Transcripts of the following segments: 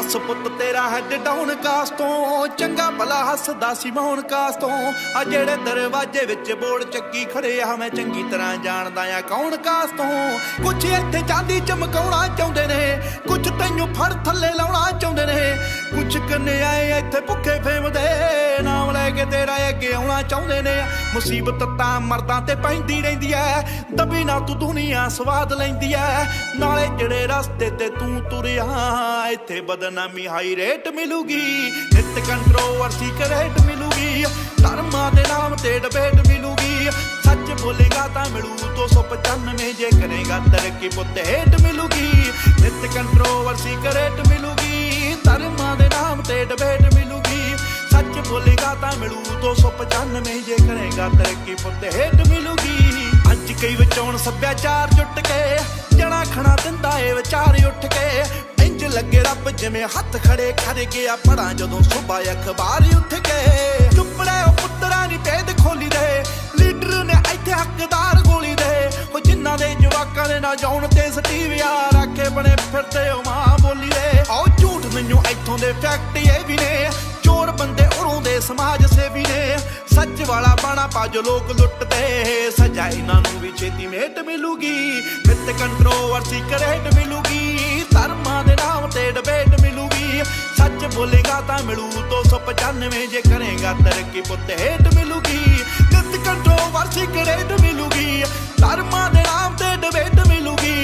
दस पुत तेरा हैड डाउन कास तो चंगा भला हसदा सी मोहन कास तो आ जेड़े दरवाजे विच बोर्ड चक्की खड़े आ मैं चंगी तरह जानदा आ कौन कास तो कुछ इत्थे चांदी चमकाउणा चाहुंदे ने कुछ तैनूं फड़ थल्ले लाउणा चाहुंदे ने कुछ कन्याए इत्थे भुखे फेमदे नाम लैके तेरा अगे आउणा चाहुंदे ने मुसीबत तां मर्दां ते पैंदी रहिंदी ऐ दबी ना तू दुनिया स्वाद लैंदी ऐ नाले जेड़े रस्ते ते तू तुरिया इत्थे बदनामी हाई रेट मिलूगी नित कंट्रोवर्सी करेट मिलूगी धर्मां दे नाम ते डिबेट मिलूगी सच बोलेगा तां मिलू 295 जे करेगा तरक्की पुत हेट मिलूगी नित कंट्रोवर्सी करेट मिलूगी धर्मां दे नाम ते डिबेट मिलूगी सच बोलेगा तां मिलू 295 जे करेगा तरक्की पुत हेट मिलूगी अज कई विचौण सभ्याचार जुट के जणा खणा दिंदा ए विचार उठ के इंज लगे रब जिवें हथ खड़े कर गया पढ़ा जदों सुबह अखबार उठ के चुपड़े पुत्तरा नी भेद खोली दे लीडर ने इत्थे हकदार गोली दे जिन्हां दे जवाकां ने ना जाउण ते सटीविया राखे बने फिरदे मां बोली दे आओ झूठ नहीं इत्थों दे फैक्ट ये भी ने चोर बंदे उरों दे समाज सेवी ने सच वाला बाणा पाजो लोग लुटदे सजा इन्हां नूं भी छेती मेट मिलूगी नित कंट्रोवर्सी करेट मिलूगी धर्मां दे नाम ते डिबेट मिलूगी सच बोलेगा तां मिलू 295 जे करेगा तरक्की पुत हेट मिलूगी नित कंट्रोवर्सी करेट मिलूगी धर्मां दे नाम ते डिबेट मिलूगी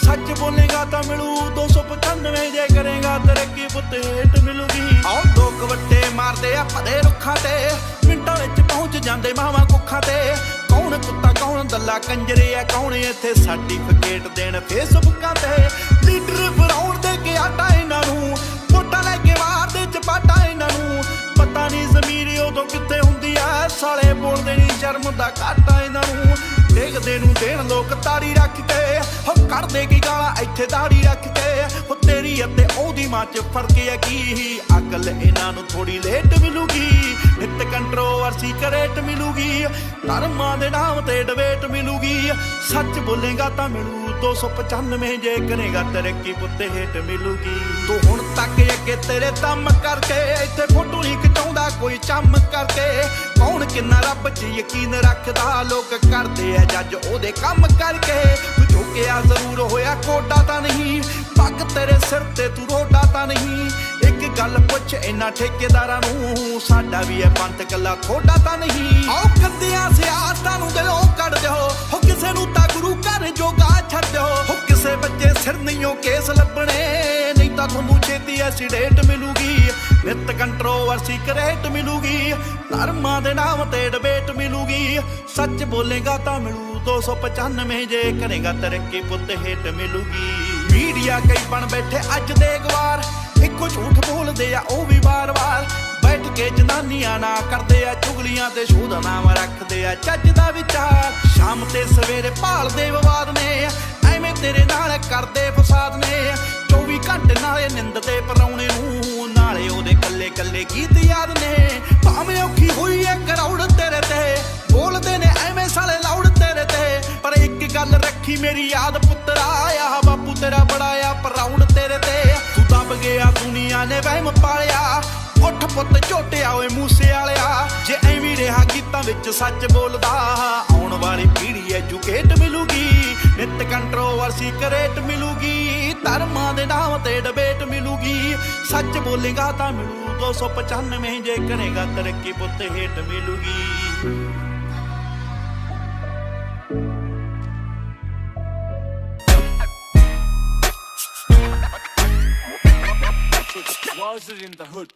सच बोलेगा तां मिलू 295 जे करेगा तरक्की पुत हेट मिलूगी आओ लोग वट्टे मारदे आ भरे रुखां ते मिंटां विच पहुंच जांदे मावां कुखां ते कौन कुत्ता कौन दल्ला कंजरे आ कौन इत्थे सर्टिफिकेट देण फेसबुकां ते लीडर फराउण दे के आटा इन्हां नूं वोटां लैके मारदे चपाटा इन्हां नूं पता नहीं ज़मीर उदों कित्थे हुंदी आ साले बोलदे नी शर्म दा घाटा इन्हां नूं देखदे नूं देण लोक तारी रख के हो करदे की गालां इत्थे दाड़ी रख के हो तेरी अते ओदी मां च फर्क है की अकल इन्हां नूं थोड़ी लेट मिलूगी नित कंट्रोवर्सी करेट मिलूगी धर्मां दे नाम ते डिबेट मिलूगी सच बोलेगा तां मिलू 295 जे करेगा तरक्की पुत हेट मिलूगी तू हुण तक अगे तेरे दम करके इत्थे फोटो नहीं खिचाउंदा कोई चम करके कौन किन्ना रब च यकीन रखदा लोक करदे आ जज ओदे कम करके तू झुकिया जरूर होया कोडा तां नहीं पग तेरे सिर ते तू रोडा तां नहीं एक गल पुछ इन्हां ठेकेदारां नूं साडा भी है पंत कला थोड़ा तां नहीं आओ कंदियां सियासतां नूं दिलों कढ दिओ हो किसे नूं तां गुरु घर जोगा छड्ड दिओ हो किसे बच्चे सिर नहीं केस लभणे नहीं तां तुहानूं छेती एसीडेंट मिलूगी नित कंट्रोवर्सी करेट मिलूगी धर्मां दे नाम ते डिबेट मिलूगी सच बोलेगा तां मिलू 295 जे करेगा तरक्की पुत हेट मिलूगी मीडिया कई बन बैठे अज दे गवार इको झूठ बोलदे आ ओ भी बार बार बैठ के जनानियां ना करदे आ चुगलियां ते शोध नाम रखदे आ चज दा विचार शाम ते सवेरे भालदे विवाद ने एवें तेरे नाल करदे फसाद ने 24 घंटे नाले निंददे पराउणे नूं नाले ओदे कल्ले कल्ले गीत याद ने भावें औखी होई ऐ करौड़ तेरे ते बोलदे ने एवें साले लाउड तेरे ते पर एक गल रखी मेरी याद पुत्तरा आ बापू तेरा बड़ा आ पराउण तेरे ते तू दब गया दुनिया ने वहम पालिया उठ पुत झोटिया ओए मूसे वालिया जे एवें रहा गीतां विच सच बोलदा आउण वाली पीढ़ी एजुकेट मिलूगी नित कंट्रोवर्सी करेट मिलूगी धर्मां दे नाम ते डिबेट मिलूगी सच बोलेगा तां मिलू 295 जे करेगा तरक्की पुत hate मिलूगी Was it in the hood?